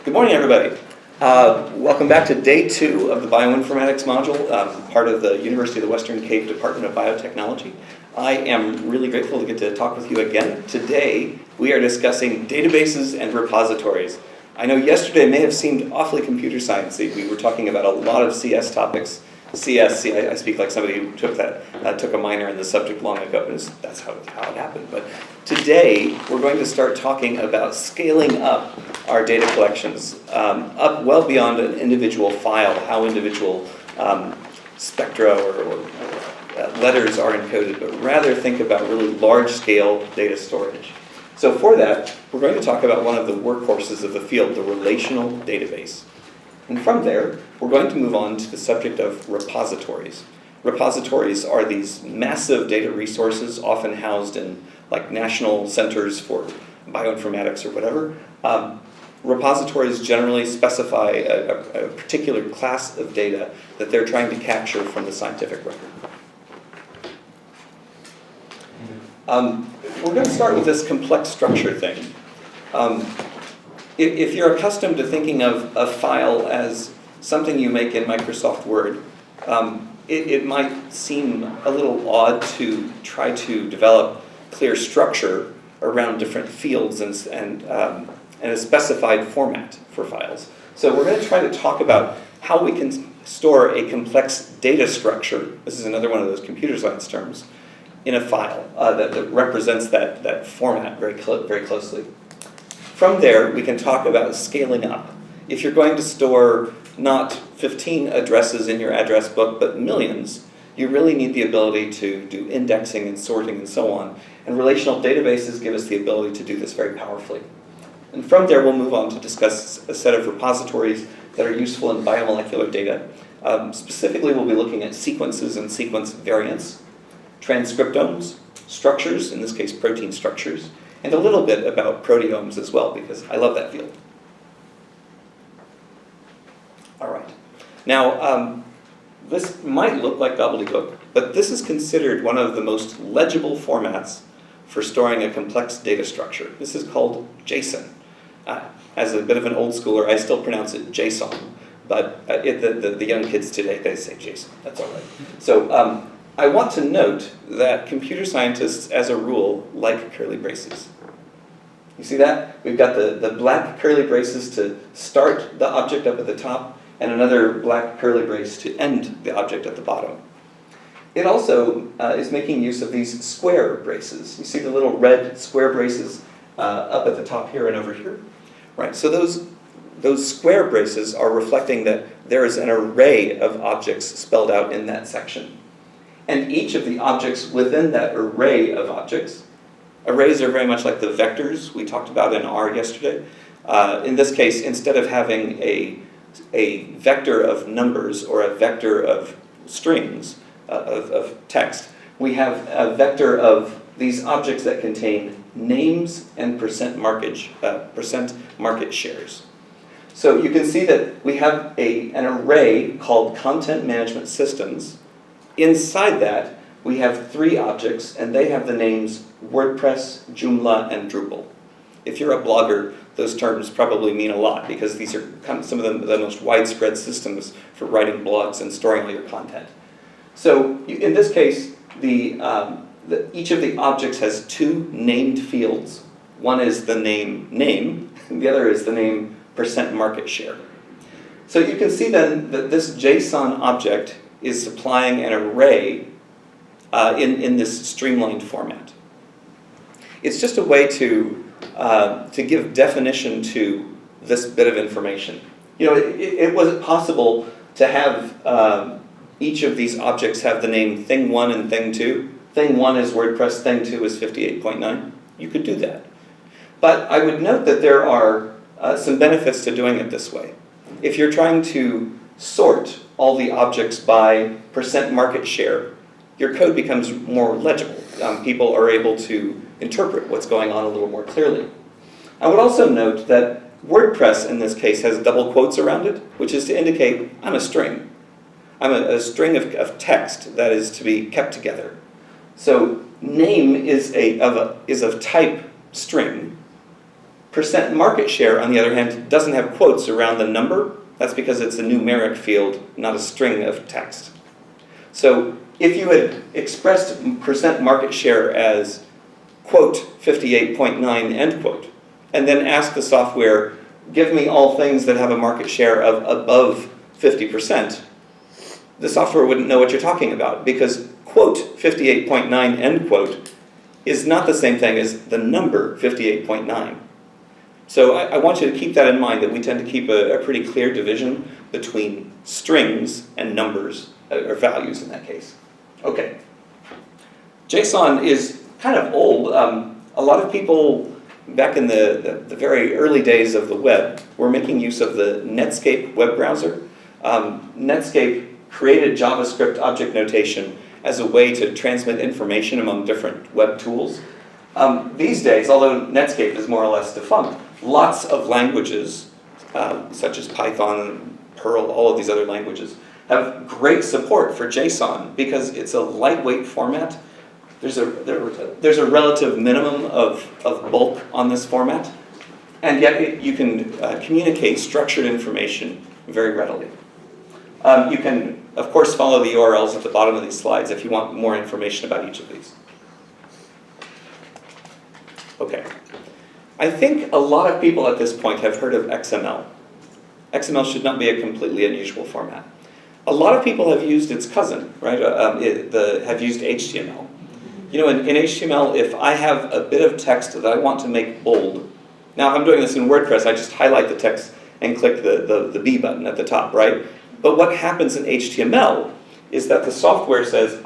Good morning, everybody. Welcome back to day 2 of the Bioinformatics module, part of the University of the Western Cape Department of Biotechnology. I am really grateful to get to talk with you again. Today, we are discussing databases and repositories. I know yesterday may have seemed awfully computer sciencey. We were talking about a lot of CS topics. I speak like somebody who took a minor in the subject long ago. That's how it happened. But today, we're going to start talking about scaling up our data collections, up well beyond an individual file, how individual spectra or letters are encoded, but rather think about really large-scale data storage. So for that, we're going to talk about one of the workhorses of the field, the relational database. And from there, we're going to move on to the subject of repositories. Repositories are these massive data resources, often housed in like national centers for bioinformatics or whatever. Repositories generally specify a particular class of data that they're trying to capture from the scientific record. We're going to start with this complex structure thing. If you're accustomed to thinking of a file as something you make in Microsoft Word, it might seem a little odd to try to develop clear structure around different fields and a specified format for files. So we're going to try to talk about how we can store a complex data structure, this is another one of those computer science terms, in a file that represents that format very closely. From there, we can talk about scaling up. If you're going to store not 15 addresses in your address book, but millions, you really need the ability to do indexing and sorting and so on. And relational databases give us the ability to do this very powerfully. And from there, we'll move on to discuss a set of repositories that are useful in biomolecular data. Specifically, we'll be looking at sequences and sequence variants, transcriptomes, structures, in this case protein structures, and a little bit about proteomes as well, because I love that field. All right. Now, this might look like gobbledygook, but this is considered one of the most legible formats for storing a complex data structure. This is called JSON. As a bit of an old schooler, I still pronounce it JSON, but the young kids today, they say JSON. That's all right. So I want to note that computer scientists, as a rule, like curly braces. You see that? We've got the black curly braces to start the object up at the top, and another black curly brace to end the object at the bottom. It also is making use of these square braces. You see the little red square braces up at the top here and over here? Right, so those square braces are reflecting that there is an array of objects spelled out in that section. And each of the objects within that array of objects, arrays are very much like the vectors we talked about in R yesterday. In this case, instead of having a vector of numbers or a vector of strings, of text, we have a vector of these objects that contain names and percent market shares. So you can see that we have an array called content management systems. Inside that, we have 3 objects, and they have the names WordPress, Joomla, and Drupal. If you're a blogger, those terms probably mean a lot, because these are some of the most widespread systems for writing blogs and storing all your content. So in this case, each of the objects has 2 named fields. One is the name, and the other is the name percent market share. So you can see then that this JSON object is supplying an array in this streamlined format. It's just a way to give definition to this bit of information. You know, it wasn't possible to have each of these objects have the name thing 1 and thing 2. Thing 1 is WordPress, thing 2 is 58.9. You could do that. But I would note that there are some benefits to doing it this way. If you're trying to sort all the objects by percent market share, your code becomes more legible. People are able to interpret what's going on a little more clearly. I would also note that WordPress in this case has double quotes around it, which is to indicate I'm a string. I'm a string of text that is to be kept together. So name is of type string. Percent market share, on the other hand, doesn't have quotes around the number. That's because it's a numeric field, not a string of text. So if you had expressed percent market share as quote 58.9 end quote, and then asked the software, give me all things that have a market share of above 50%, the software wouldn't know what you're talking about, because quote 58.9 end quote is not the same thing as the number 58.9. So I want you to keep that in mind, that we tend to keep a pretty clear division between strings and numbers, or values in that case. Okay. JSON is kind of old. A lot of people back in the very early days of the web were making use of the Netscape web browser. Netscape created JavaScript object notation as a way to transmit information among different web tools. These days, although Netscape is more or less defunct, lots of languages, such as Python, Perl, all of these other languages, have great support for JSON because it's a lightweight format. There's a relative minimum of bulk on this format, and yet you can communicate structured information very readily. You can, of course, follow the URLs at the bottom of these slides if you want more information about each of these. Okay. I think a lot of people at this point have heard of XML. XML should not be a completely unusual format. A lot of people have used its cousin, right? Have used HTML. You know, in HTML, if I have a bit of text that I want to make bold, now if I'm doing this in WordPress, I just highlight the text and click the B button at the top, right? But what happens in HTML is that the software says,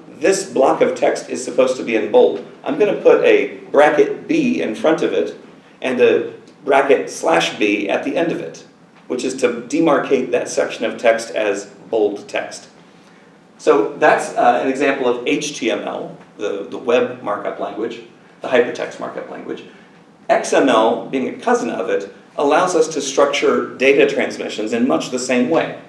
this block of text is supposed to be in bold. I'm going to put a bracket B in front of it and a bracket /B at the end of it, which is to demarcate that section of text as bold text. So that's an example of HTML, the web markup language, the hypertext markup language. XML, being a cousin of it, allows us to structure data transmissions in much the same way.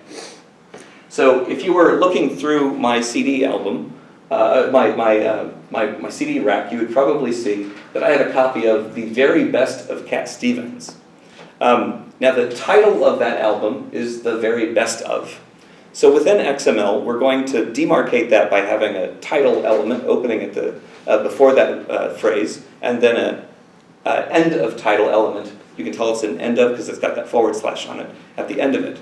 So if you were looking through my CD album, my CD rack, you would probably see that I have a copy of The Very Best of Cat Stevens. Now the title of that album is The Very Best Of. So within XML, we're going to demarcate that by having a title element opening at the before that phrase, and then an end of title element. You can tell it's an end of because it's got that / on it at the end of it.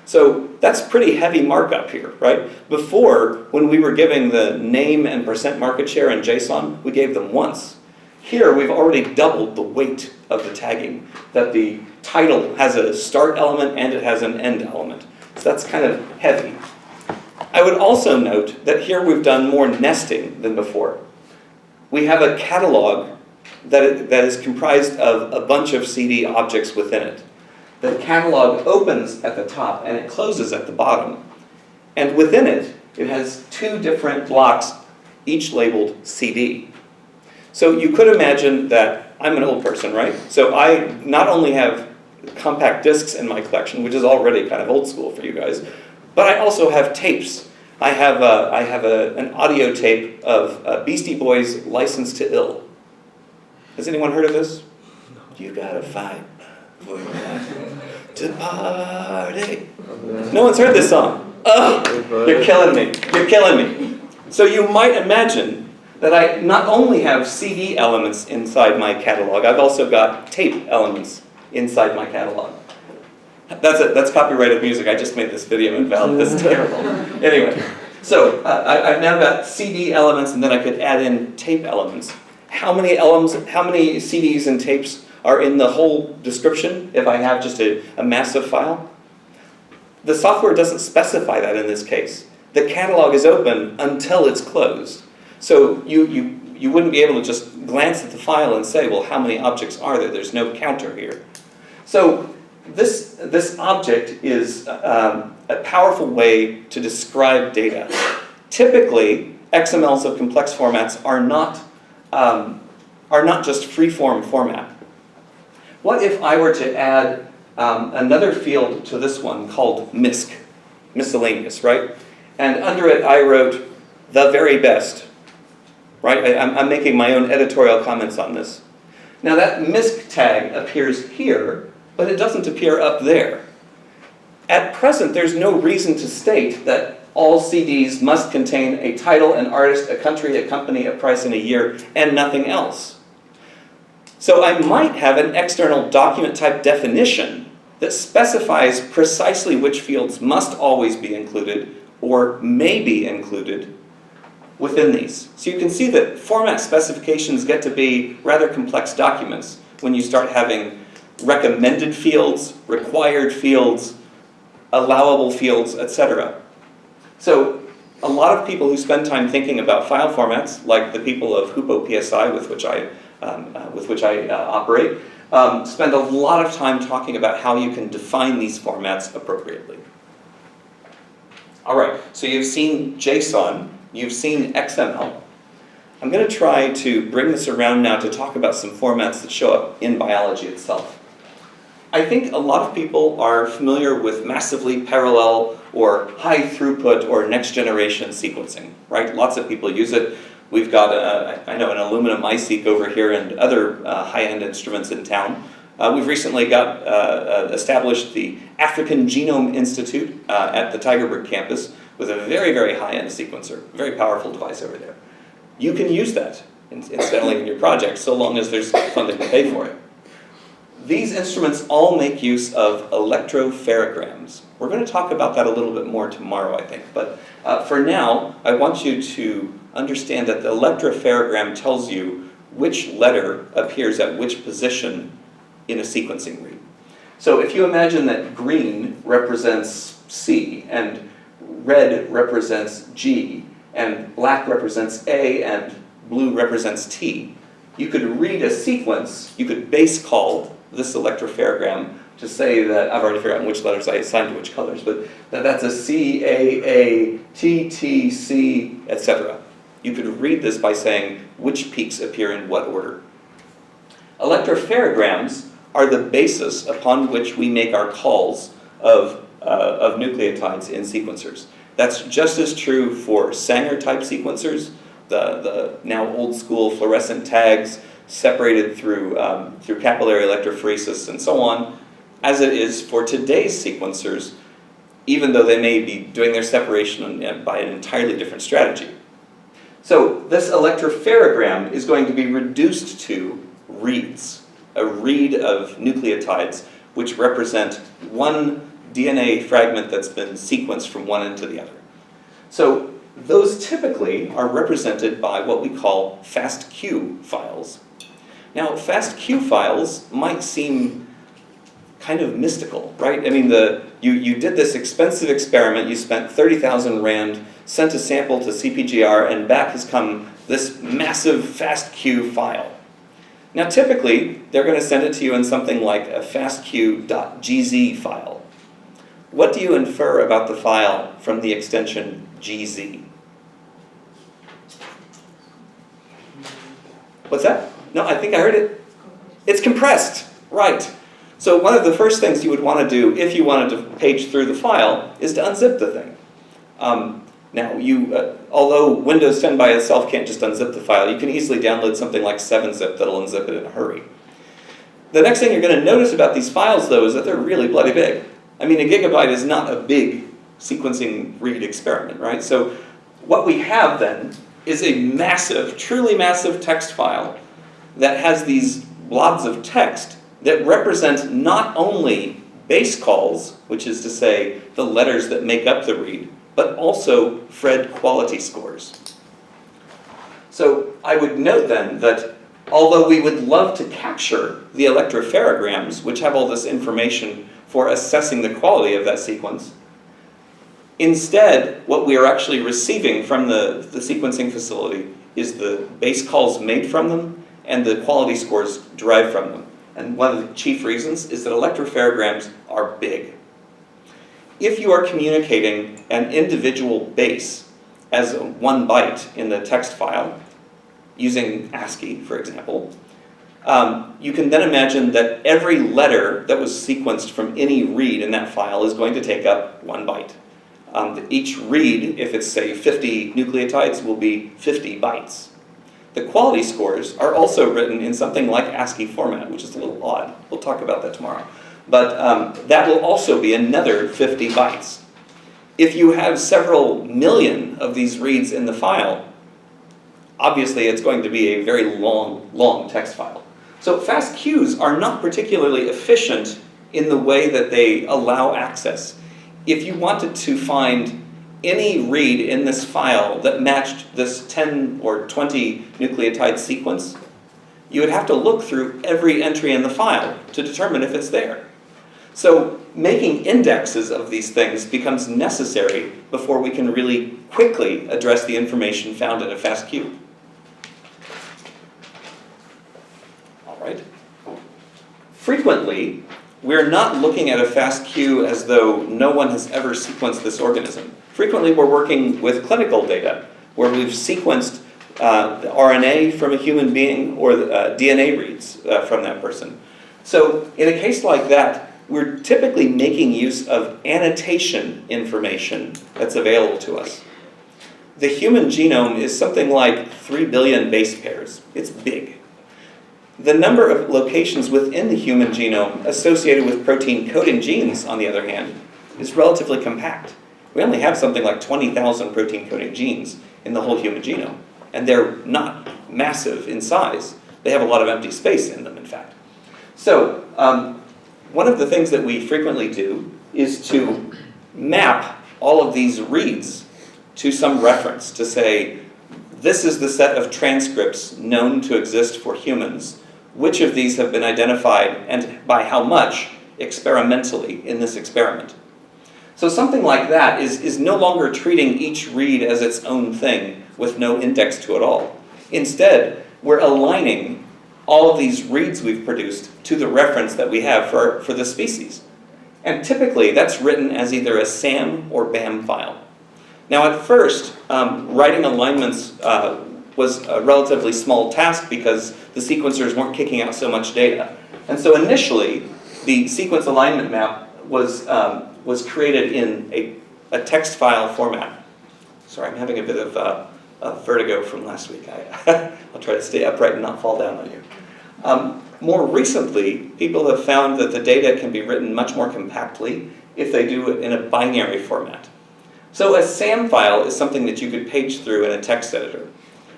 So that's pretty heavy markup here, right? Before, when we were giving the name and percent market share in JSON, we gave them once. Here, we've already doubled the weight of the tagging, that the title has a start element and it has an end element. So that's kind of heavy. I would also note that here we've done more nesting than before. We have a catalog that is comprised of a bunch of CD objects within it. The catalog opens at the top and it closes at the bottom. And within it, it has two different blocks, each labeled CD. So you could imagine that I'm an old person, right? So I not only have compact discs in my collection, which is already kind of old school for you guys, but I also have tapes. I have an audio tape of Beastie Boys' License to Ill. Has anyone heard of this? You gotta fight for your life to party. No one's heard this song. Oh, you're killing me. You're killing me. So you might imagine that I not only have CD elements inside my catalog, I've also got tape elements inside my catalog. That's copyrighted music. I just made this video invalid. This is terrible. Anyway, so I've now got CD elements, and then I could add in tape elements. How many CDs and tapes are in the whole description if I have just a massive file? The software doesn't specify that in this case. The catalog is open until it's closed. So you wouldn't be able to just glance at the file and say, well, how many objects are there? There's no counter here. So this object is a powerful way to describe data. Typically, XMLs of complex formats are not just free-form format. What if I were to add another field to this one called MISC, miscellaneous, right? And under it I wrote the very best, right? I'm making my own editorial comments on this. Now that MISC tag appears here, but it doesn't appear up there. At present, there's no reason to state that all CDs must contain a title, an artist, a country, a company, a price, and a year, and nothing else. So I might have an external document type definition that specifies precisely which fields must always be included or may be included within these. So you can see that format specifications get to be rather complex documents when you start having recommended fields, required fields, allowable fields, etc. So a lot of people who spend time thinking about file formats, like the people of HupoPSI with which I operate, spend a lot of time talking about how you can define these formats appropriately. All right, so you've seen JSON, you've seen XML. I'm going to try to bring this around now to talk about some formats that show up in biology itself. I think a lot of people are familiar with massively parallel or high throughput or next generation sequencing, right? Lots of people use it. We've got, I know, an aluminum iSeq over here and other high-end instruments in town. We've recently got established the African Genome Institute at the Tigerberg campus with a very, very high-end sequencer, very powerful device over there. You can use that, incidentally, in your project, so long as there's funding to pay for it. These instruments all make use of electropherograms. We're going to talk about that a little bit more tomorrow, I think. But for now, I want you to understand that the electropherogram tells you which letter appears at which position in a sequencing read. So if you imagine that green represents C, and red represents G, and black represents A, and blue represents T, you could read a sequence, you could base call this electropherogram to say that, I've already figured out which letters I assigned to which colors, but that's a C, A, T, T, C, etc. You could read this by saying which peaks appear in what order. Electropherograms are the basis upon which we make our calls of nucleotides in sequencers. That's just as true for Sanger-type sequencers, the now old-school fluorescent tags separated through capillary electrophoresis and so on, as it is for today's sequencers, even though they may be doing their separation by an entirely different strategy. So this electropherogram is going to be reduced to reads, a read of nucleotides which represent one DNA fragment that's been sequenced from one end to the other. So those typically are represented by what we call FASTQ files. Now, FASTQ files might seem kind of mystical, right? I mean, you did this expensive experiment, you spent 30,000 Rand, sent a sample to CPGR, and back has come this massive FASTQ file. Now, typically, they're going to send it to you in something like a fastq.gz file. What do you infer about the file from the extension gz? What's that? No, I think I heard it. It's compressed, right. So one of the first things you would want to do if you wanted to page through the file is to unzip the thing. Now, although Windows 10 by itself can't just unzip the file, you can easily download something like 7-zip that'll unzip it in a hurry. The next thing you're going to notice about these files, though, is that they're really bloody big. I mean, a gigabyte is not a big sequencing read experiment, right? So what we have then is a massive, truly massive text file that has these blobs of text that represent not only base calls, which is to say the letters that make up the read, but also Phred quality scores. So I would note then that although we would love to capture the electropherograms, which have all this information for assessing the quality of that sequence, instead, what we are actually receiving from the sequencing facility is the base calls made from them and the quality scores derived from them. And one of the chief reasons is that electropherograms are big. If you are communicating an individual base as 1 byte in the text file, using ASCII, for example, you can then imagine that every letter that was sequenced from any read in that file is going to take up 1 byte. Each read, if it's, say, 50 nucleotides, will be 50 bytes. The quality scores are also written in something like ASCII format, which is a little odd. We'll talk about that tomorrow. But that will also be another 50 bytes. If you have several million of these reads in the file, obviously it's going to be a very long text file. So fast queues are not particularly efficient in the way that they allow access. If you wanted to find any read in this file that matched this 10 or 20 nucleotide sequence, you would have to look through every entry in the file to determine if it's there. So making indexes of these things becomes necessary before we can really quickly address the information found in a fast queue. All right. Frequently, we're not looking at a fast queue as though no one has ever sequenced this organism. Frequently, we're working with clinical data where we've sequenced the RNA from a human being or DNA reads from that person. So in a case like that, we're typically making use of annotation information that's available to us. The human genome is something like 3 billion base pairs. It's big. The number of locations within the human genome associated with protein coding genes, on the other hand, is relatively compact. We only have something like 20,000 protein coding genes in the whole human genome, and they're not massive in size. They have a lot of empty space in them, in fact. So, one of the things that we frequently do is to map all of these reads to some reference to say, this is the set of transcripts known to exist for humans. Which of these have been identified and by how much experimentally in this experiment? So something like that is no longer treating each read as its own thing with no index to it all. Instead, we're aligning all of these reads we've produced to the reference that we have for the species. And typically, that's written as either a SAM or BAM file. Now, at first, writing alignments was a relatively small task because the sequencers weren't kicking out so much data. And so initially, the sequence alignment map was created in a text file format. Sorry, I'm having a bit of vertigo from last week. I'll try to stay upright and not fall down on you. More recently, people have found that the data can be written much more compactly if they do it in a binary format. So a SAM file is something that you could page through in a text editor.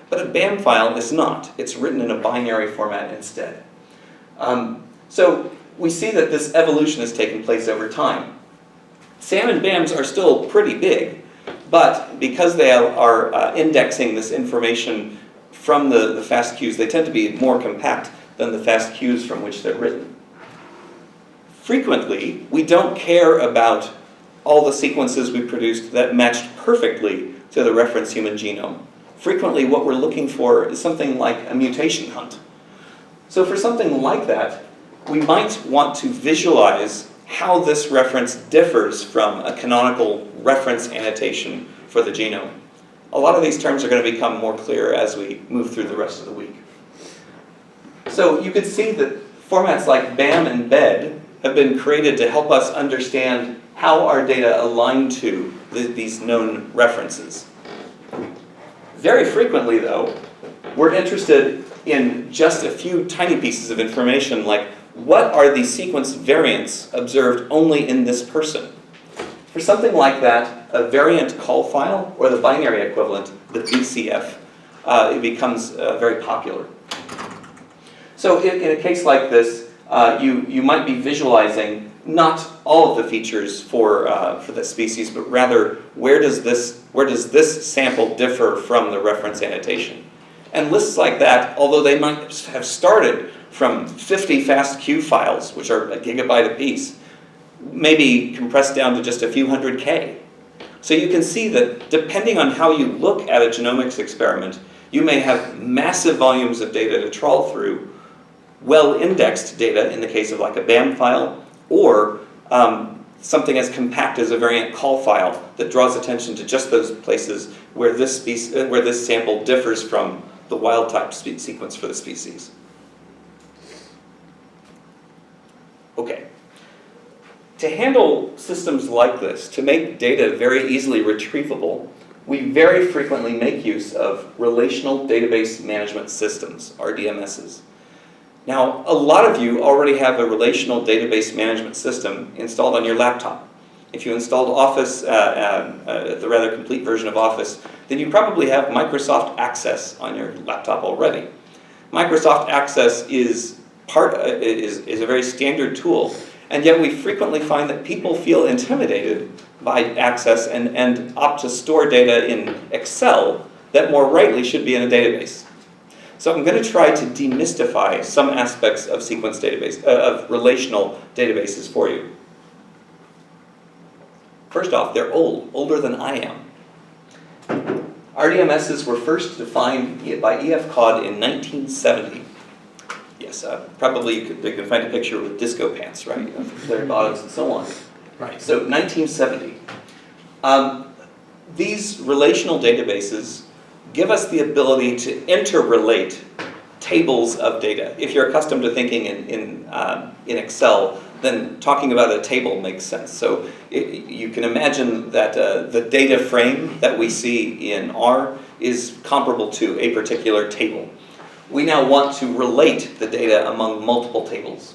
But a BAM file is not. It's written in a binary format instead. So we see that this evolution has taken place over time. SAM and BAMs are still pretty big, but because they are indexing this information from the fast queues, they tend to be more compact than the fast queues from which they're written. Frequently, we don't care about all the sequences we produced that matched perfectly to the reference human genome. Frequently, what we're looking for is something like a mutation hunt. So for something like that, we might want to visualize how this reference differs from a canonical reference annotation for the genome. A lot of these terms are going to become more clear as we move through the rest of the week. So you could see that formats like BAM and BED have been created to help us understand how our data align to these known references. Very frequently, though, we're interested in just a few tiny pieces of information, like what are the sequence variants observed only in this person? For something like that, a variant call file, or the binary equivalent, the BCF, it becomes very popular. So in a case like this, you might be visualizing not all of the features for the species, but rather where does this sample differ from the reference annotation? And lists like that, although they might have started from 50 FASTQ files, which are a gigabyte apiece, may be compressed down to just a few hundred K. So you can see that depending on how you look at a genomics experiment, you may have massive volumes of data to trawl through, well-indexed data in the case of like a BAM file, or something as compact as a variant call file that draws attention to just those places where this sample differs from the wild-type sequence for the species. Okay. To handle systems like this, to make data very easily retrievable, we very frequently make use of Relational Database Management Systems, RDMSs. Now, a lot of you already have a Relational Database Management System installed on your laptop. If you installed Office, the rather complete version of Office, then you probably have Microsoft Access on your laptop already. Microsoft Access is a very standard tool, and yet we frequently find that people feel intimidated by Access and opt to store data in Excel that more rightly should be in a database. So I'm going to try to demystify some aspects of of relational databases for you. First off, they're older than I am. RDMSs were first defined by E.F. Codd in 1970. Yes, probably you can find a picture with disco pants, right? Flare bottoms and so on. Right, so 1970. These relational databases give us the ability to interrelate tables of data. If you're accustomed to thinking in Excel, then talking about a table makes sense. So you can imagine that the data frame that we see in R is comparable to a particular table. We now want to relate the data among multiple tables.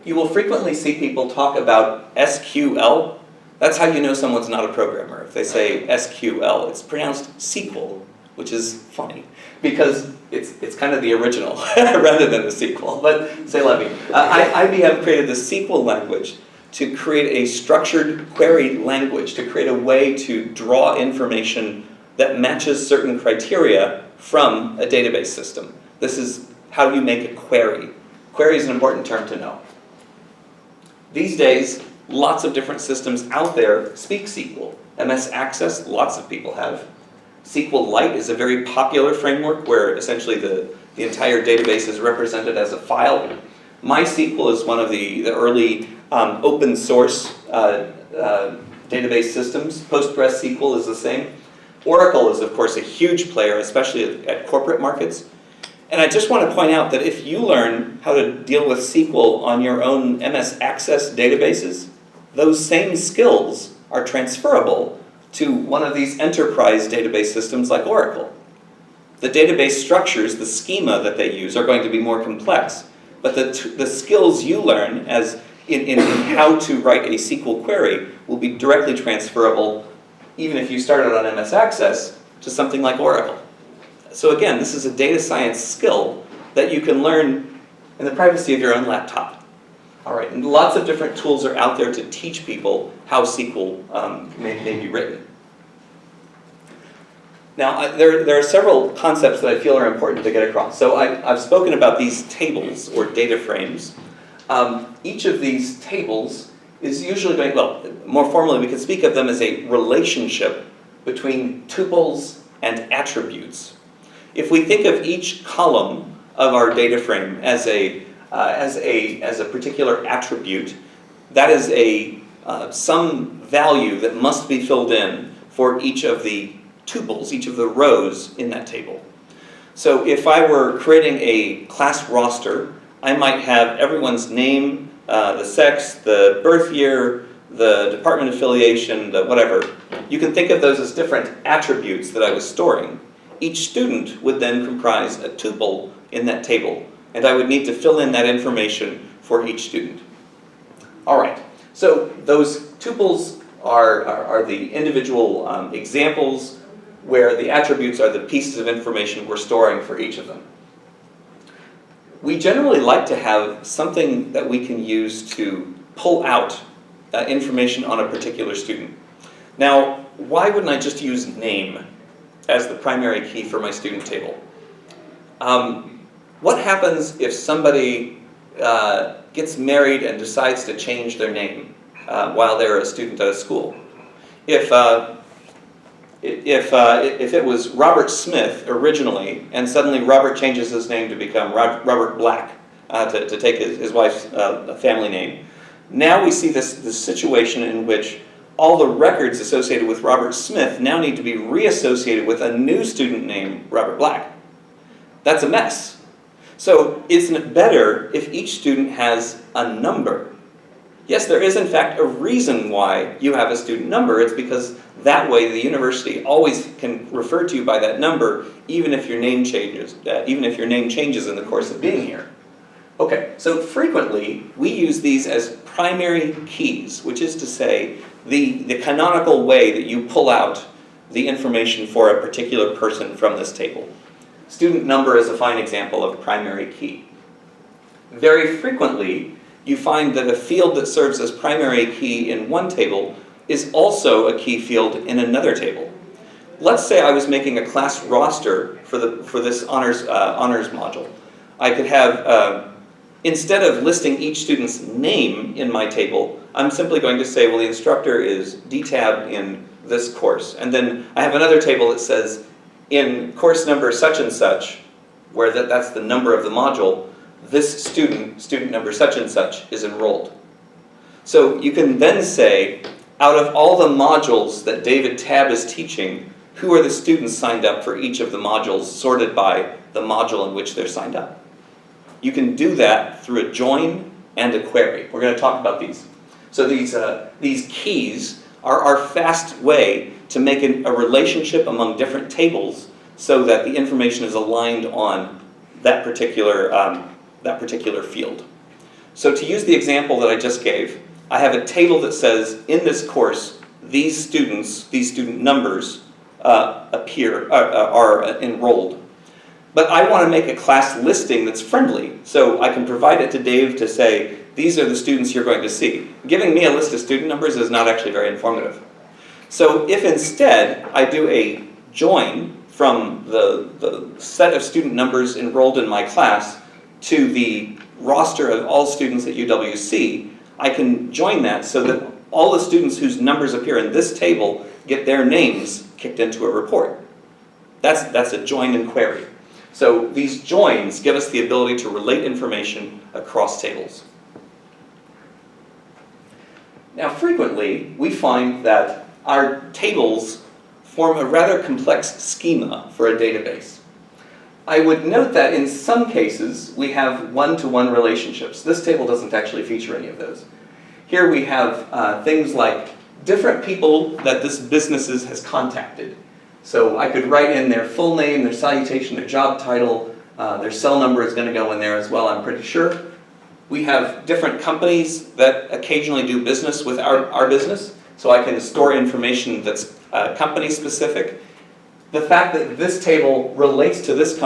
You will frequently see people talk about SQL. That's how you know someone's not a programmer. If they say SQL, it's pronounced SQL, which is funny because it's kind of the original rather than the sequel. But say let me. IBM created the SQL language to create a structured query language, to create a way to draw information that matches certain criteria from a database system. This is how you make a query. Query is an important term to know. These days, lots of different systems out there speak SQL. MS Access, lots of people have. SQLite is a very popular framework where essentially the entire database is represented as a file. MySQL is one of the early open source database systems. PostgreSQL is the same. Oracle is, of course, a huge player, especially at corporate markets. And I just want to point out that if you learn how to deal with SQL on your own MS Access databases, those same skills are transferable to one of these enterprise database systems like Oracle. The database structures, the schema that they use, are going to be more complex, but the skills you learn as in how to write a SQL query will be directly transferable, even if you started on MS Access, to something like Oracle. So again, this is a data science skill that you can learn in the privacy of your own laptop. All right, and lots of different tools are out there to teach people how SQL may be written. Now, there are several concepts that I feel are important to get across. So I've spoken about these tables, or data frames. Each of these tables is usually going, well, more formally, we can speak of them as a relationship between tuples and attributes. If we think of each column of our data frame as a particular attribute, that is some value that must be filled in for each of the tuples, each of the rows in that table. So if I were creating a class roster, I might have everyone's name, the sex, the birth year, the department affiliation, the whatever. You can think of those as different attributes that I was storing. Each student would then comprise a tuple in that table, and I would need to fill in that information for each student. All right, so those tuples are the individual examples where the attributes are the pieces of information we're storing for each of them. We generally like to have something that we can use to pull out information on a particular student. Now, why wouldn't I just use name as the primary key for my student table? What happens if somebody gets married and decides to change their name while they're a student at a school? If it was Robert Smith originally, and suddenly Robert changes his name to become Robert Black, to take his wife's family name, now we see this situation in which all the records associated with Robert Smith now need to be reassociated with a new student named Robert Black. That's a mess. So isn't it better if each student has a number? Yes, there is in fact a reason why you have a student number. It's because that way the university always can refer to you by that number, even if your name changes, in the course of being here. Okay, so frequently we use these as primary keys, which is to say the canonical way that you pull out the information for a particular person from this table. Student number is a fine example of primary key. Very frequently, you find that a field that serves as primary key in one table is also a key field in another table. Let's say I was making a class roster for this honors module. I could have, instead of listing each student's name in my table, I'm simply going to say, well, the instructor is D-tabbed in this course. And then I have another table that says, in course number such and such, where that's the number of the module, this student number such and such, is enrolled. So you can then say, out of all the modules that David Tabb is teaching, who are the students signed up for each of the modules sorted by the module in which they're signed up? You can do that through a join and a query. We're going to talk about these. So these keys are our fast way to make a relationship among different tables so that the information is aligned on that particular field. So to use the example that I just gave, I have a table that says, in this course, these student numbers are enrolled. But I want to make a class listing that's friendly, so I can provide it to Dave to say, these are the students you're going to see. Giving me a list of student numbers is not actually very informative. So if instead I do a join from the set of student numbers enrolled in my class to the roster of all students at UWC, I can join that so that all the students whose numbers appear in this table get their names kicked into a report. That's a join and query. So these joins give us the ability to relate information across tables. Now frequently, we find that our tables form a rather complex schema for a database. I would note that in some cases, we have one-to-one relationships. This table doesn't actually feature any of those. Here we have things like different people that this business has contacted. So I could write in their full name, their salutation, their job title, their cell number is going to go in there as well, I'm pretty sure. We have different companies that occasionally do business with our business, so I can store information that's company specific. The fact that this table relates to this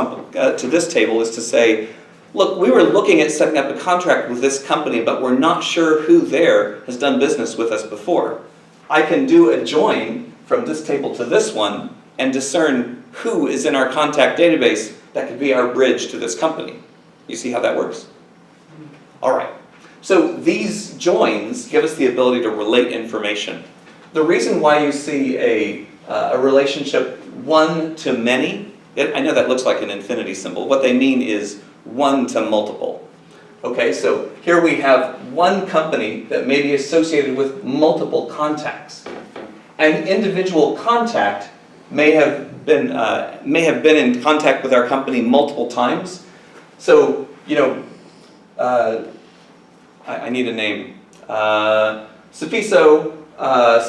table is to say, look, we were looking at setting up a contract with this company, but we're not sure who there has done business with us before. I can do a join from this table to this one and discern who is in our contact database that could be our bridge to this company. You see how that works? All right. So these joins give us the ability to relate information. The reason why you see a relationship one to many, I know that looks like an infinity symbol. What they mean is one to multiple. Okay, so here we have one company that may be associated with multiple contacts. An individual contact may have been in contact with our company multiple times. So, you know, I need a name. Safiso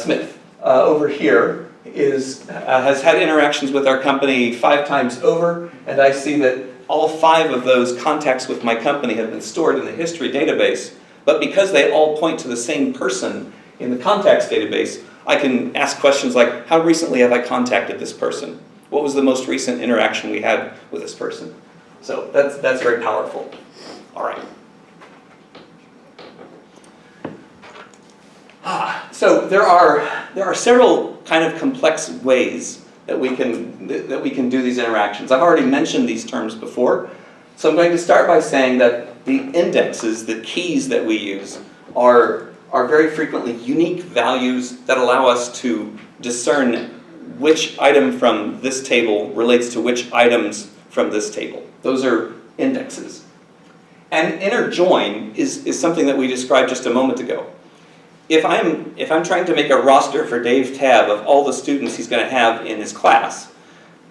Smith over here has had interactions with our company 5 times over, and I see that all 5 of those contacts with my company have been stored in the history database, but because they all point to the same person in the contacts database, I can ask questions like, how recently have I contacted this person? What was the most recent interaction we had with this person? So that's very powerful. All right. So there are several kind of complex ways that we can do these interactions. I've already mentioned these terms before, so I'm going to start by saying that the indexes, the keys that we use, are very frequently unique values that allow us to discern which item from this table relates to which items from this table. Those are indexes. An inner join is something that we described just a moment ago. If I'm trying to make a roster for Dave Tabb of all the students he's going to have in his class,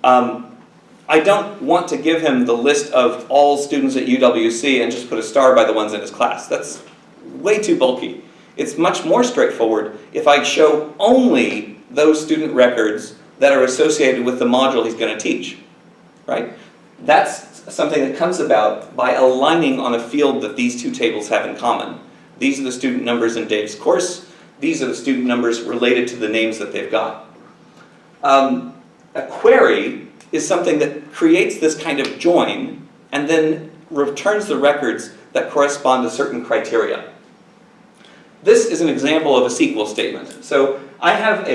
I don't want to give him the list of all students at UWC and just put a star by the ones in his class. That's way too bulky. It's much more straightforward if I show only those student records that are associated with the module he's going to teach, right? That's something that comes about by aligning on a field that these two tables have in common. These are the student numbers in Dave's course. These are the student numbers related to the names that they've got. A query is something that creates this kind of join and then returns the records that correspond to certain criteria. This is an example of a SQL statement. So I have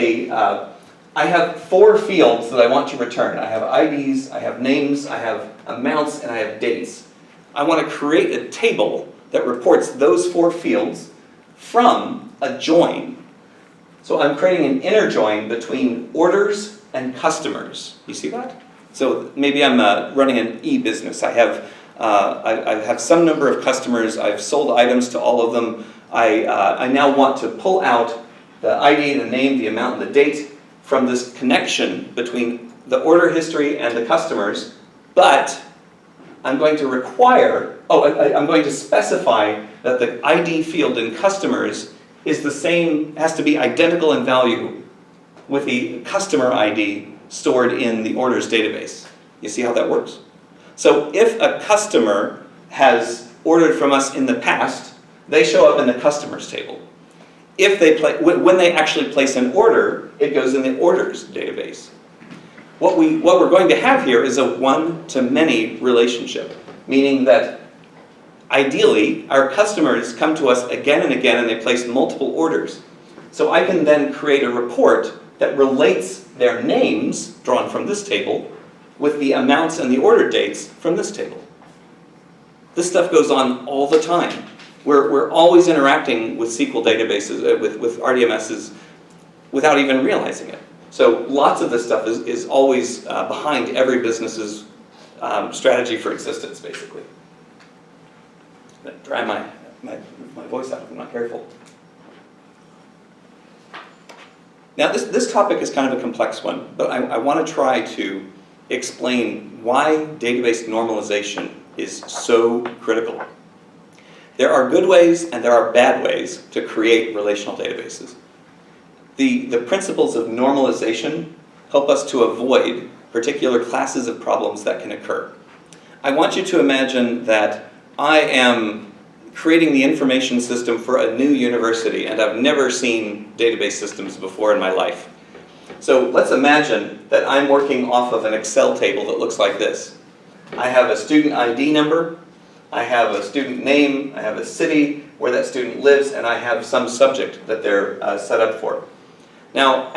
4 fields that I want to return. I have IDs, I have names, I have amounts, and I have dates. I want to create a table that reports those 4 fields from a join. So I'm creating an inner join between orders and customers. You see that? So maybe I'm running an e-business. I have some number of customers. I've sold items to all of them. I now want to pull out the ID, the name, the amount, and the date from this connection between the order history and the customers, but I'm going to require, I'm going to specify that the ID field in customers is the same, has to be identical in value with the customer ID stored in the orders database. You see how that works? So if a customer has ordered from us in the past, they show up in the customers table. If they when they actually place an order, it goes in the orders database. What we're going to have here is a one-to-many relationship, meaning that ideally our customers come to us again and again and they place multiple orders. So I can then create a report that relates their names, drawn from this table, with the amounts and the order dates from this table. This stuff goes on all the time. We're always interacting with SQL databases, with RDMSs, without even realizing it. So lots of this stuff is always behind every business's strategy for existence, basically. I'm going to dry my voice out if I'm not careful. Now this topic is kind of a complex one, but I want to try to explain why database normalization is so critical. There are good ways and there are bad ways to create relational databases. The principles of normalization help us to avoid particular classes of problems that can occur. I want you to imagine that I am creating the information system for a new university and I've never seen database systems before in my life. So let's imagine that I'm working off of an Excel table that looks like this. I have a student ID number, I have a student name, I have a city where that student lives, and I have some subject that they're set up for. Now,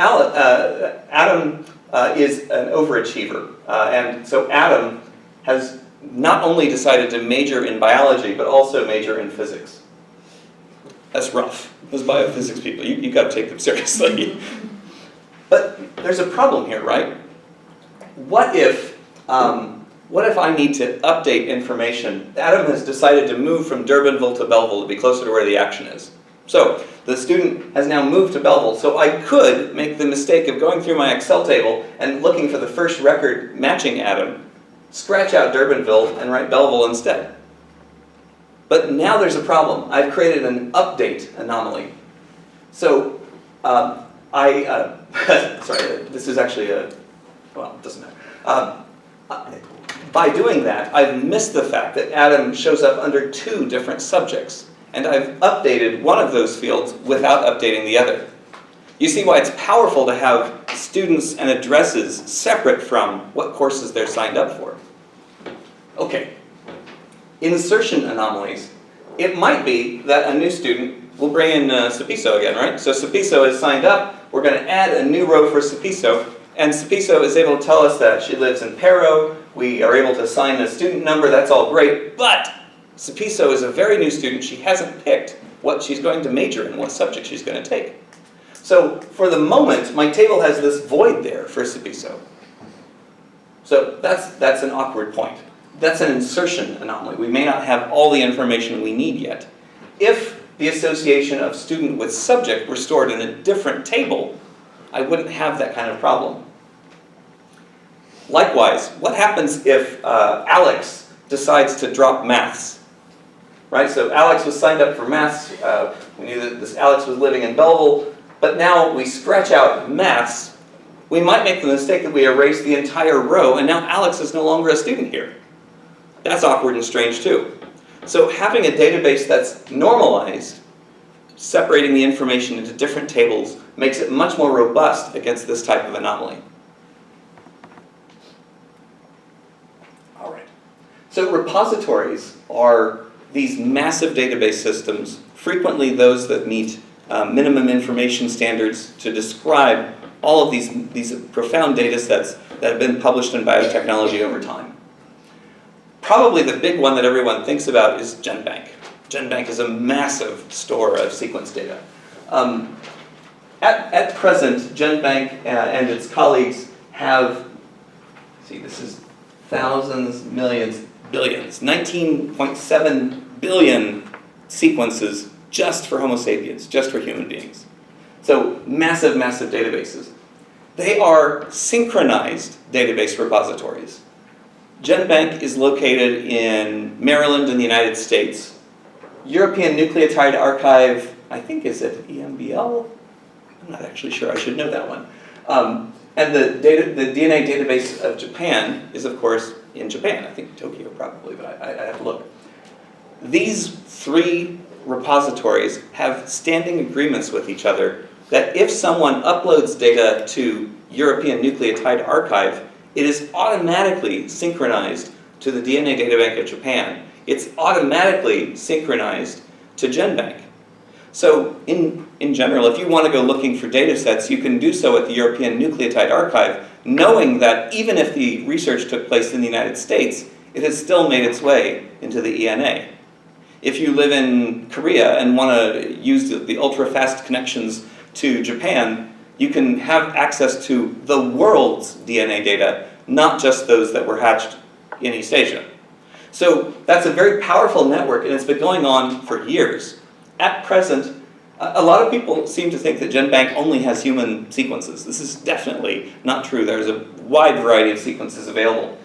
Adam is an overachiever, and so Adam has not only decided to major in biology, but also major in physics. That's rough. Those biophysics people, you've got to take them seriously. But there's a problem here, right? What if I need to update information? Adam has decided to move from Durbanville to Belleville to be closer to where the action is. So the student has now moved to Belleville, so I could make the mistake of going through my Excel table and looking for the first record matching Adam, scratch out Durbanville, and write Belleville instead. But now there's a problem. I've created an update anomaly. So sorry, this is actually well, it doesn't matter. By doing that, I've missed the fact that Adam shows up under 2 different subjects, and I've updated one of those fields without updating the other. You see why it's powerful to have students and addresses separate from what courses they're signed up for. Okay, insertion anomalies. It might be that a new student will bring in Sapiso again, right? So Sapiso is signed up, we're going to add a new row for Sapiso, and Sapiso is able to tell us that she lives in Pero. We are able to assign a student number, that's all great, but Sapiso is a very new student. She hasn't picked what she's going to major in, what subject she's going to take. So for the moment, my table has this void there for Sapiso. So that's an awkward point. That's an insertion anomaly. We may not have all the information we need yet. If the association of student with subject were stored in a different table, I wouldn't have that kind of problem. Likewise, what happens if Alex decides to drop maths? Right, so Alex was signed up for maths. We knew that this Alex was living in Belleville. but now we scratch out maths, we might make the mistake that we erase the entire row, and now Alex is no longer a student here. That's awkward and strange too. So having a database that's normalized, separating the information into different tables, makes it much more robust against this type of anomaly. All right. So repositories are these massive database systems, frequently those that meet minimum information standards to describe all of these profound data sets that have been published in biotechnology over time. Probably the big one that everyone thinks about is GenBank. GenBank is a massive store of sequence data. At present, GenBank and its colleagues have, see, this is thousands, millions, billions, 19.7 billion sequences just for Homo sapiens, just for human beings. So massive, massive databases. They are synchronized database repositories. GenBank is located in Maryland in the United States. European Nucleotide Archive, I think is at EMBL? I'm not actually sure, I should know that one. And the DNA database of Japan is, of course, in Japan. I think Tokyo probably, but I have to look. These three repositories have standing agreements with each other that if someone uploads data to European Nucleotide Archive, it is automatically synchronized to the DNA Databank of Japan. It's automatically synchronized to GenBank. So in general, if you want to go looking for data sets, you can do so at the European Nucleotide Archive, knowing that even if the research took place in the United States, it has still made its way into the ENA. If you live in Korea and want to use the ultra-fast connections to Japan, you can have access to the world's DNA data, not just those that were hatched in East Asia. So that's a very powerful network, and it's been going on for years. At present, a lot of people seem to think that GenBank only has human sequences. This is definitely not true. There's a wide variety of sequences available.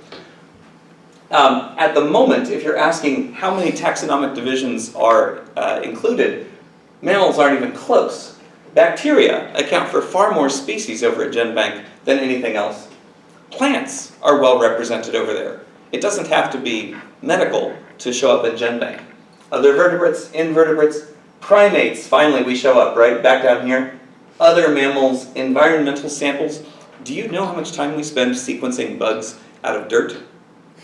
At the moment, if you're asking how many taxonomic divisions are included, mammals aren't even close. Bacteria account for far more species over at GenBank than anything else. Plants are well represented over there. It doesn't have to be medical to show up in GenBank. Other vertebrates, invertebrates, primates, finally we show up, right? Back down here. Other mammals, environmental samples. Do you know how much time we spend sequencing bugs out of dirt?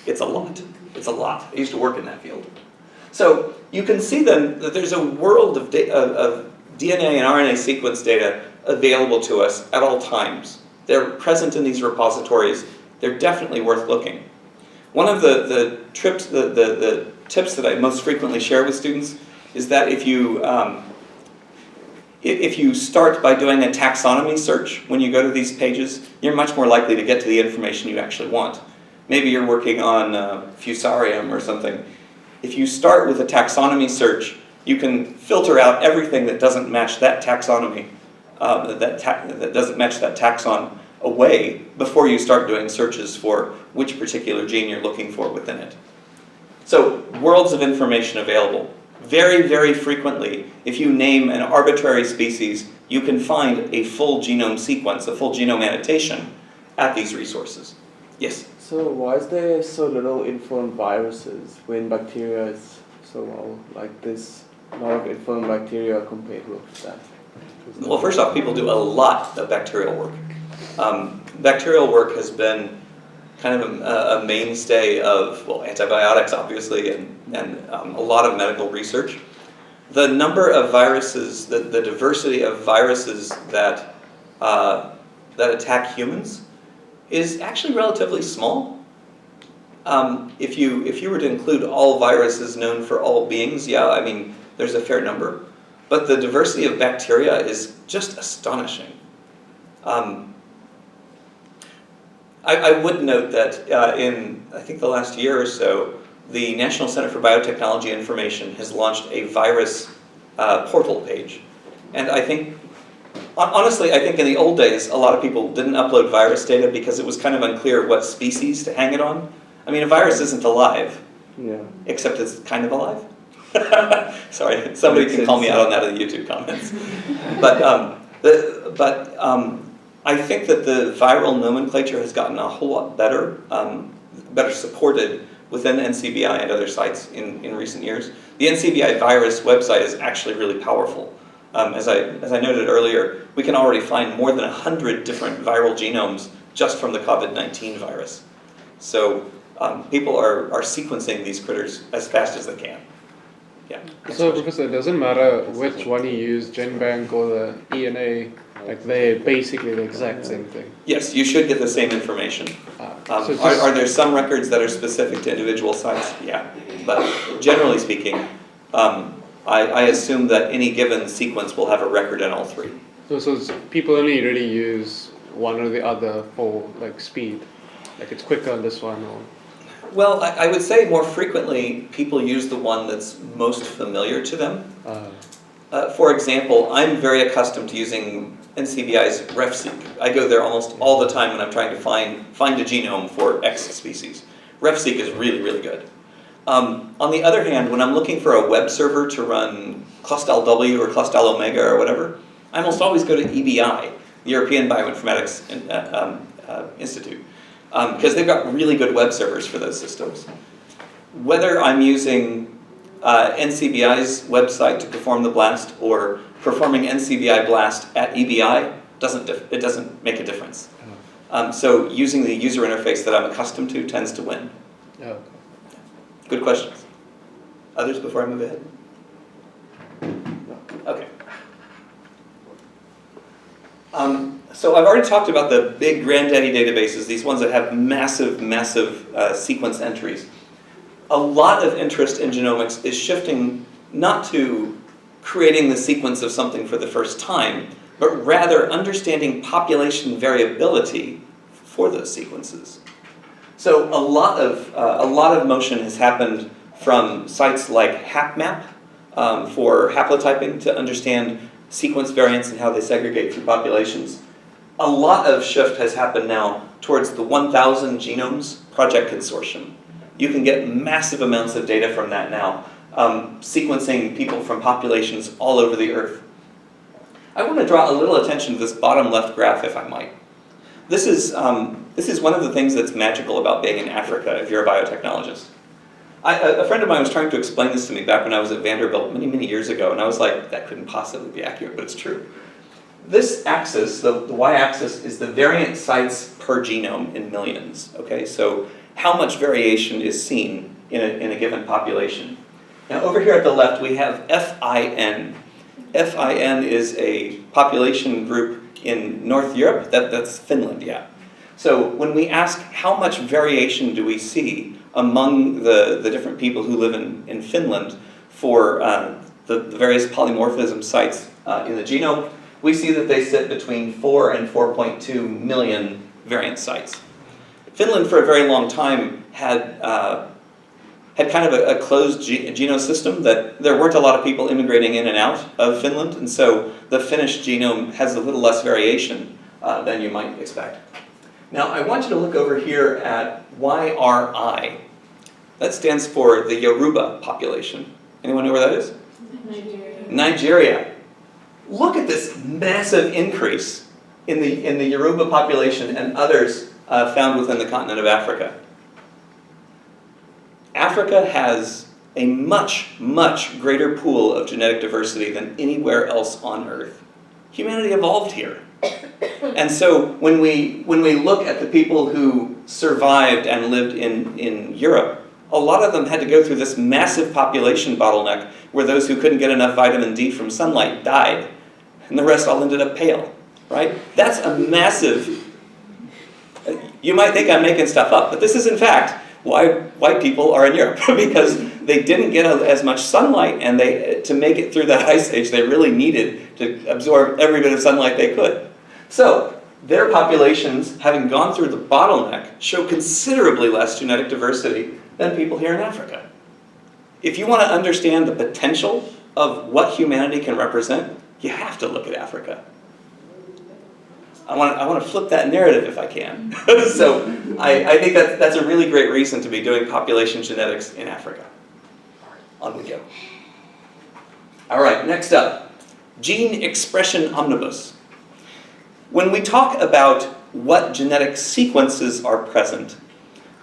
It's a lot. It's a lot. I used to work in that field. So you can see then that there's a world of DNA and RNA sequence data available to us at all times. They're present in these repositories. They're definitely worth looking. One of the tips that I most frequently share with students is that if you start by doing a taxonomy search when you go to these pages, you're much more likely to get to the information you actually want. Maybe you're working on Fusarium or something. If you start with a taxonomy search, you can filter out everything that doesn't match that taxonomy, that doesn't match that taxon away before you start doing searches for which particular gene you're looking for within it. So, worlds of information available. Very, very frequently, if you name an arbitrary species, you can find a full genome sequence, a full genome annotation at these resources. Yes? So why is there so little info on viruses when bacteria is so well, like this, a lot of info on bacteria compared with that? Well, first off, people do a lot of bacterial work. Bacterial work has been kind of a mainstay of, well, antibiotics, obviously, and a lot of medical research. The number of viruses, the diversity of viruses that attack humans is actually relatively small. If you were to include all viruses known for all beings, yeah, I mean, there's a fair number. But the diversity of bacteria is just astonishing. I would note that in, I think, the last year or so, the National Center for Biotechnology Information has launched a virus portal page. And I think, honestly, I think in the old days, a lot of people didn't upload virus data because it was kind of unclear what species to hang it on. I mean, a virus isn't alive, except it's kind of alive. Sorry, somebody can call me out on that in the YouTube comments. But I think that the viral nomenclature has gotten a whole lot better, better supported within NCBI and other sites in recent years. The NCBI virus website is actually really powerful. As I noted earlier, we can already find more than 100 different viral genomes just from the COVID-19 virus. So people are sequencing these critters as fast as they can. Yeah. So, Professor, it doesn't matter which one you use, GenBank or the ENA, like they're basically the exact same thing. Yes, you should get the same information. So Are there some records that are specific to individual sites? Yeah, but generally speaking, I assume that any given sequence will have a record in all three. So people only really use one or the other for like speed, like it's quicker on this one or... Well, I would say more frequently people use the one that's most familiar to them. For example, I'm very accustomed to using NCBI's RefSeq. I go there almost all the time when I'm trying to find a genome for X species. RefSeq is really, really good. On the other hand, when I'm looking for a web server to run Clustal W or Clustal Omega or whatever, I almost always go to EBI, the European Bioinformatics Institute, because they've got really good web servers for those systems. Whether I'm using NCBI's website to perform the blast or performing NCBI blast at EBI, it doesn't make a difference. So using the user interface that I'm accustomed to tends to win. Yeah. Good questions. Others before I move ahead? Okay. So I've already talked about the big granddaddy databases, these ones that have massive, massive sequence entries. A lot of interest in genomics is shifting not to creating the sequence of something for the first time, but rather understanding population variability for those sequences. So a lot of motion has happened from sites like HapMap for haplotyping to understand sequence variants and how they segregate through populations. A lot of shift has happened now towards the 1,000 Genomes Project Consortium. You can get massive amounts of data from that now, sequencing people from populations all over the Earth. I want to draw a little attention to this bottom left graph, if I might. This is one of the things that's magical about being in Africa if you're a biotechnologist. A friend of mine was trying to explain this to me back when I was at Vanderbilt many, many years ago, and I was like, that couldn't possibly be accurate, but it's true. This axis, the y-axis, is the variant sites per genome in millions, okay? So how much variation is seen in a given population. Now over here at the left, we have FIN. FIN is a population group in North Europe, that's Finland, yeah. So when we ask how much variation do we see among the different people who live in Finland for the various polymorphism sites in the genome, we see that they sit between 4 and 4.2 million variant sites. Finland for a very long time had kind of a closed genome system that there weren't a lot of people immigrating in and out of Finland, and so the Finnish genome has a little less variation than you might expect. Now I want you to look over here at YRI. That stands for the Yoruba population. Anyone know where that is? Nigeria. Look at this massive increase in the Yoruba population and others found within the continent of Africa. Africa has a much, much greater pool of genetic diversity than anywhere else on Earth. Humanity evolved here. And so when we look at the people who survived and lived in Europe, a lot of them had to go through this massive population bottleneck where those who couldn't get enough vitamin D from sunlight died, and the rest all ended up pale, right? That's a massive... You might think I'm making stuff up, but this is in fact why white people are in Europe, because they didn't get as much sunlight, and to make it through that ice age, they really needed to absorb every bit of sunlight they could. So their populations, having gone through the bottleneck, show considerably less genetic diversity than people here in Africa. If you want to understand the potential of what humanity can represent, you have to look at Africa. I want to flip that narrative if I can. So I think that's a really great reason to be doing population genetics in Africa. On we go. All right, next up, Gene Expression Omnibus. When we talk about what genetic sequences are present,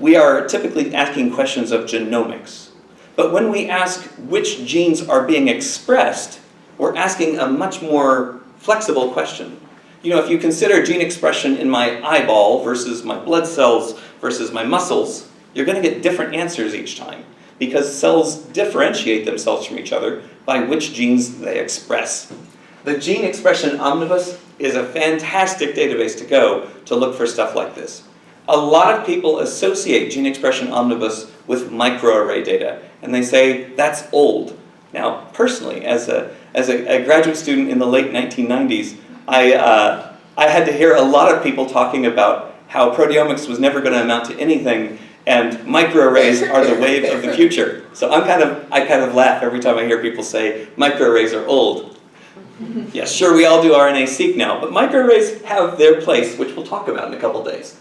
we are typically asking questions of genomics. But when we ask which genes are being expressed, we're asking a much more flexible question. You know, if you consider gene expression in my eyeball versus my blood cells versus my muscles, you're going to get different answers each time, because cells differentiate themselves from each other by which genes they express. The Gene Expression Omnibus is a fantastic database to go to look for stuff like this. A lot of people associate Gene Expression Omnibus with microarray data, and they say that's old. Now, personally, as a graduate student in the late 1990s, I had to hear a lot of people talking about how proteomics was never going to amount to anything, and microarrays are the wave of the future. So I kind of laugh every time I hear people say microarrays are old. Yeah, sure, we all do RNA-seq now, but microarrays have their place, which we'll talk about in a couple days.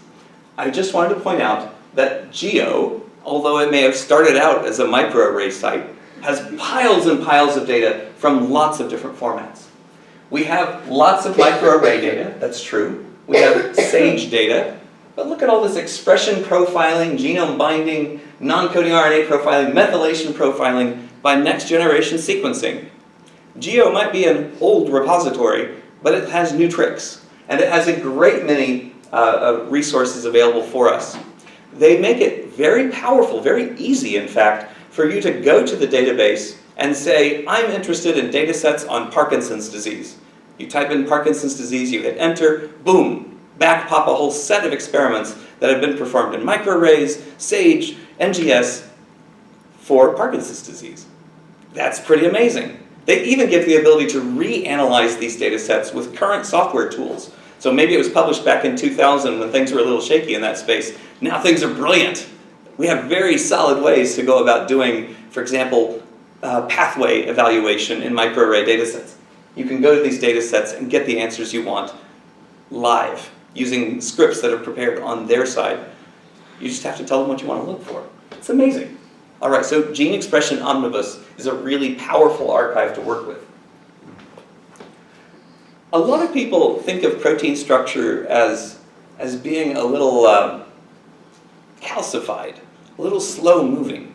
I just wanted to point out that Geo, although it may have started out as a microarray site, has piles and piles of data from lots of different formats. We have lots of microarray data, that's true. We have SAGE data, but look at all this expression profiling, genome binding, non-coding RNA profiling, methylation profiling by next generation sequencing. Geo might be an old repository, but it has new tricks, and it has a great many resources available for us. They make it very powerful, very easy, in fact, for you to go to the database and say, I'm interested in data sets on Parkinson's disease. You type in Parkinson's disease, you hit enter, boom, back pop a whole set of experiments that have been performed in microarrays, SAGE, NGS for Parkinson's disease. That's pretty amazing. They even give the ability to reanalyze these data sets with current software tools. So maybe it was published back in 2000 when things were a little shaky in that space. Now things are brilliant. We have very solid ways to go about doing, for example, pathway evaluation in microarray data sets. You can go to these data sets and get the answers you want live, using scripts that are prepared on their side. You just have to tell them what you want to look for. It's amazing. All right, so Gene Expression Omnibus is a really powerful archive to work with. A lot of people think of protein structure as being a little calcified, a little slow-moving.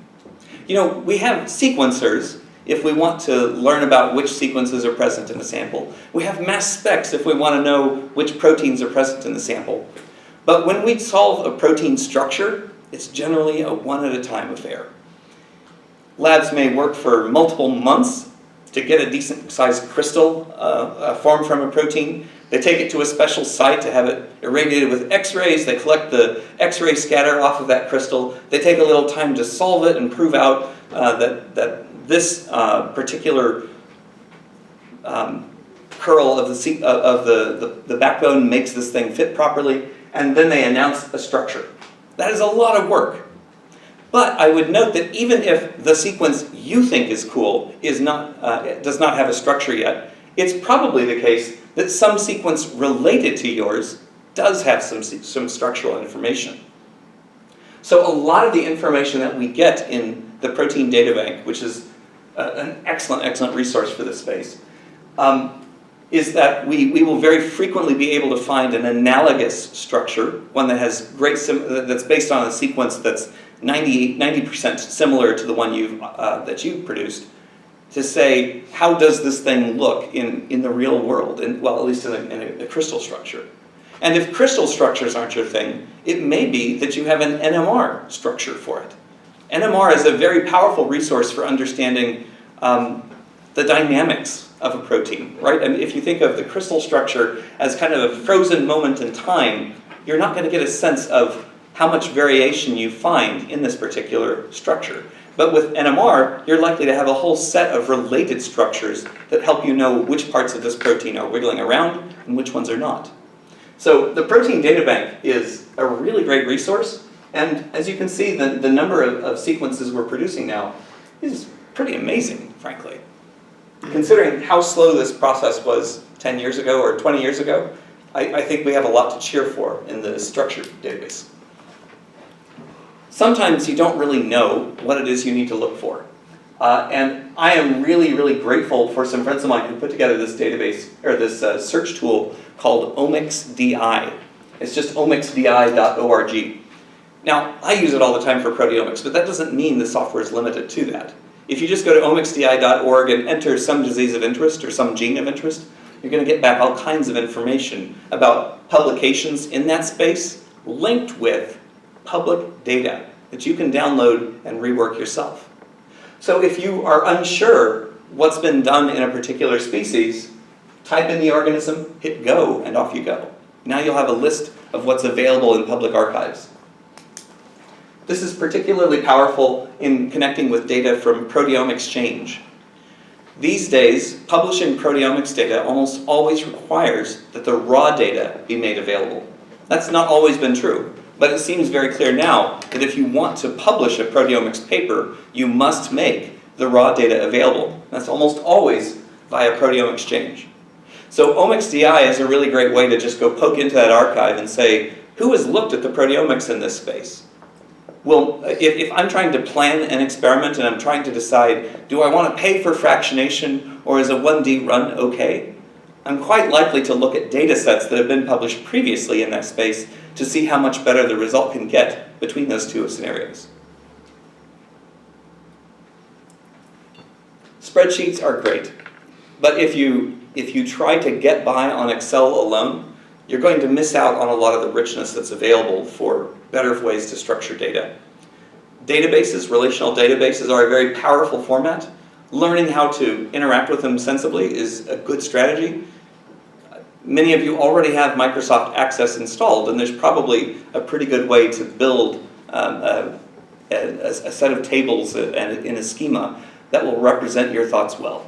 You know, we have sequencers if we want to learn about which sequences are present in a sample. We have mass specs if we want to know which proteins are present in the sample. But when we solve a protein structure, it's generally a one-at-a-time affair. Labs may work for multiple months to get a decent-sized crystal formed from a protein. They take it to a special site to have it irradiated with X-rays. They collect the X-ray scatter off of that crystal. They take a little time to solve it and prove out that this particular curl of the backbone makes this thing fit properly, and then they announce a structure. That is a lot of work. But I would note that even if the sequence you think is cool does not have a structure yet, it's probably the case that some sequence related to yours does have some structural information. So a lot of the information that we get in the Protein Data Bank, which is an excellent resource for this space, is that we will very frequently be able to find an analogous structure, one that has that's based on a sequence that's 90% similar to the one that you've produced, to say, how does this thing look in the real world, well, at least in a crystal structure. And if crystal structures aren't your thing, it may be that you have an NMR structure for it. NMR is a very powerful resource for understanding the dynamics of a protein, right? I mean, if you think of the crystal structure as kind of a frozen moment in time, you're not going to get a sense of how much variation you find in this particular structure. But with NMR, you're likely to have a whole set of related structures that help you know which parts of this protein are wiggling around and which ones are not. So the Protein Data Bank is a really great resource, and as you can see, the number of sequences we're producing now is pretty amazing, frankly. Considering how slow this process was 10 years ago or 20 years ago, I think we have a lot to cheer for in the structured database. Sometimes you don't really know what it is you need to look for. And I am really, really grateful for some friends of mine who put together this database, or this search tool called OmicsDI. It's just omicsdi.org. Now, I use it all the time for proteomics, but that doesn't mean the software is limited to that. If you just go to omicsdi.org and enter some disease of interest or some gene of interest, you're going to get back all kinds of information about publications in that space linked with public data that you can download and rework yourself. So if you are unsure what's been done in a particular species, type in the organism, hit go, and off you go. Now you'll have a list of what's available in public archives. This is particularly powerful in connecting with data from ProteomeXchange. These days, publishing proteomics data almost always requires that the raw data be made available. That's not always been true, but it seems very clear now that if you want to publish a proteomics paper, you must make the raw data available. That's almost always via ProteomeXchange. So OmicsDI is a really great way to just go poke into that archive and say, who has looked at the proteomics in this space? Well, if I'm trying to plan an experiment and I'm trying to decide, do I want to pay for fractionation or is a 1D run okay? I'm quite likely to look at data sets that have been published previously in that space to see how much better the result can get between those two scenarios. Spreadsheets are great, but if you try to get by on Excel alone, you're going to miss out on a lot of the richness that's available for better ways to structure data. Databases, relational databases, are a very powerful format. Learning how to interact with them sensibly is a good strategy. Many of you already have Microsoft Access installed, and there's probably a pretty good way to build a set of tables in a schema that will represent your thoughts well.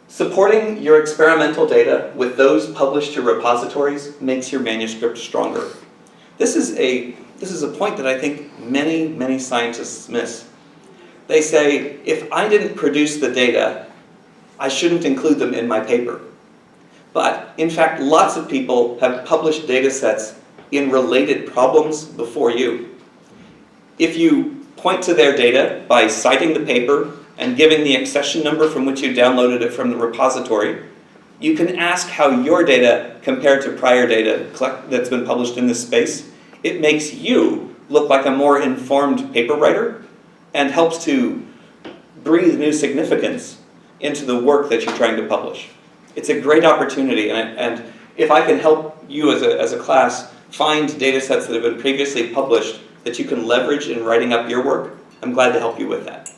Supporting your experimental data with those published to repositories makes your manuscript stronger. This is a point that I think many scientists miss. They say, if I didn't produce the data, I shouldn't include them in my paper. But in fact, lots of people have published data sets in related problems before you. If you point to their data by citing the paper and giving the accession number from which you downloaded it from the repository, you can ask how your data compared to prior data that's been published in this space. It makes you look like a more informed paper writer and helps to breathe new significance into the work that you're trying to publish. It's a great opportunity, and if I can help you as a class find data sets that have been previously published that you can leverage in writing up your work, I'm glad to help you with that.